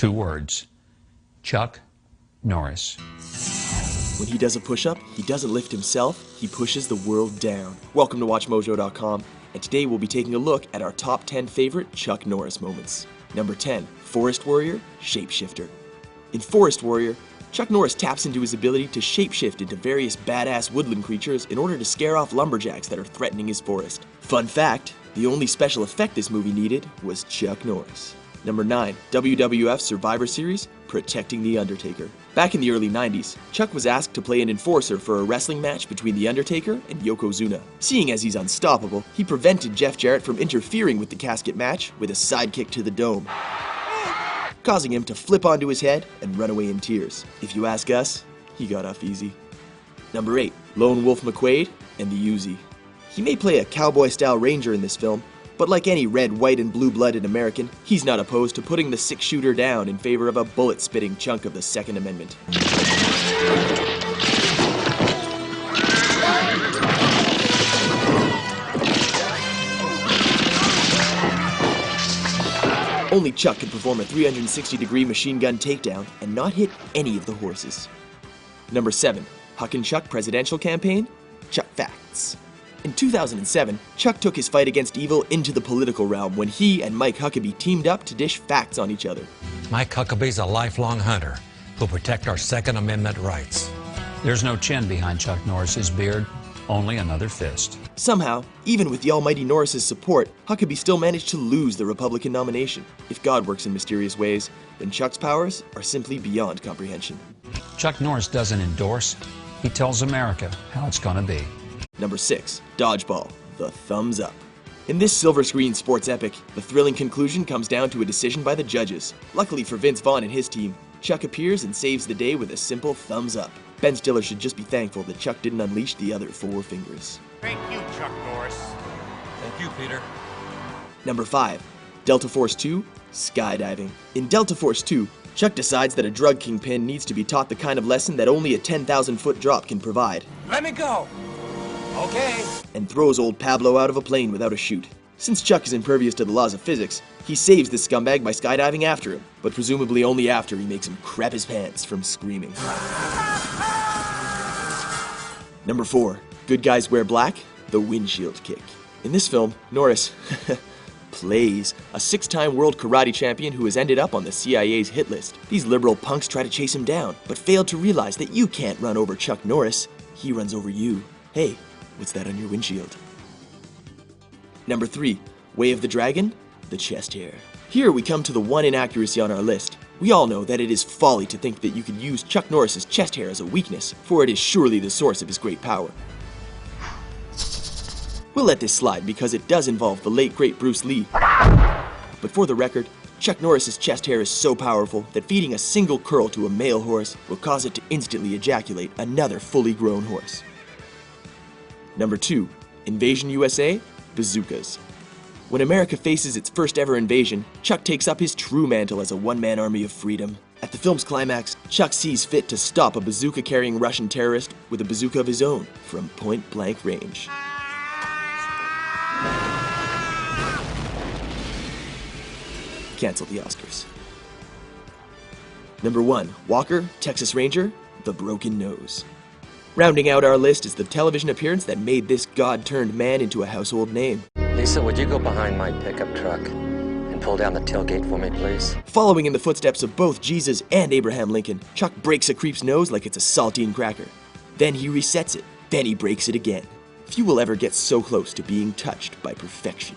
2 words. Chuck Norris. When he does a push-up, he doesn't lift himself, he pushes the world down. Welcome to WatchMojo.com, and today we'll be taking a look at our top 10 favorite Chuck Norris moments. Number 10, Forest Warrior, Shapeshifter. In Forest Warrior, Chuck Norris taps into his ability to shapeshift into various badass woodland creatures in order to scare off lumberjacks that are threatening his forest. Fun fact, the only special effect this movie needed was Chuck Norris. Number 9, WWF Survivor Series, Protecting the Undertaker. Back in the early 90s, Chuck was asked to play an enforcer for a wrestling match between The Undertaker and Yokozuna. Seeing as he's unstoppable, he prevented Jeff Jarrett from interfering with the casket match with a sidekick to the dome, causing him to flip onto his head and run away in tears. If you ask us, he got off easy. Number 8, Lone Wolf McQuaid and the Uzi. He may play a cowboy-style ranger in this film, but like any red, white, and blue-blooded American, he's not opposed to putting the six-shooter down in favor of a bullet-spitting chunk of the Second Amendment. Only Chuck could perform a 360-degree machine gun takedown and not hit any of the horses. Number 7, Huck and Chuck Presidential Campaign, Chuck Facts. In 2007, Chuck took his fight against evil into the political realm when he and Mike Huckabee teamed up to dish facts on each other. Mike Huckabee's a lifelong hunter who'll protect our Second Amendment rights. There's no chin behind Chuck Norris's beard, only another fist. Somehow, even with the almighty Norris's support, Huckabee still managed to lose the Republican nomination. If God works in mysterious ways, then Chuck's powers are simply beyond comprehension. Chuck Norris doesn't endorse, he tells America how it's gonna be. Number 6, Dodgeball, The Thumbs Up. In this silver screen sports epic, the thrilling conclusion comes down to a decision by the judges. Luckily for Vince Vaughn and his team, Chuck appears and saves the day with a simple thumbs up. Ben Stiller should just be thankful that Chuck didn't unleash the other 4 fingers. Thank you, Chuck Norris. Thank you, Peter. Number 5, Delta Force 2, Skydiving. In Delta Force 2, Chuck decides that a drug kingpin needs to be taught the kind of lesson that only a 10,000-foot drop can provide. Let me go. Okay. And throws old Pablo out of a plane without a chute. Since Chuck is impervious to the laws of physics, he saves this scumbag by skydiving after him, but presumably only after he makes him crap his pants from screaming. Number 4, Good Guys Wear Black, The Windshield Kick. In this film, Norris plays a 6-time world karate champion who has ended up on the CIA's hit list. These liberal punks try to chase him down, but fail to realize that you can't run over Chuck Norris, he runs over you. Hey, what's that on your windshield? Number 3, Way of the Dragon, The Chest Hair. Here we come to the one inaccuracy on our list. We all know that it is folly to think that you could use Chuck Norris's chest hair as a weakness, for it is surely the source of his great power. We'll let this slide because it does involve the late great Bruce Lee. But for the record, Chuck Norris's chest hair is so powerful that feeding a single curl to a male horse will cause it to instantly ejaculate another fully grown horse. Number 2, Invasion USA, Bazookas. When America faces its first ever invasion, Chuck takes up his true mantle as a one-man army of freedom. At the film's climax, Chuck sees fit to stop a bazooka-carrying Russian terrorist with a bazooka of his own from point-blank range. Cancel the Oscars. Number 1, Walker, Texas Ranger, The Broken Nose. Rounding out our list is the television appearance that made this god-turned man into a household name. Lisa, would you go behind my pickup truck and pull down the tailgate for me, please? Following in the footsteps of both Jesus and Abraham Lincoln, Chuck breaks a creep's nose like it's a saltine cracker. Then he resets it. Then he breaks it again. Few will ever get so close to being touched by perfection.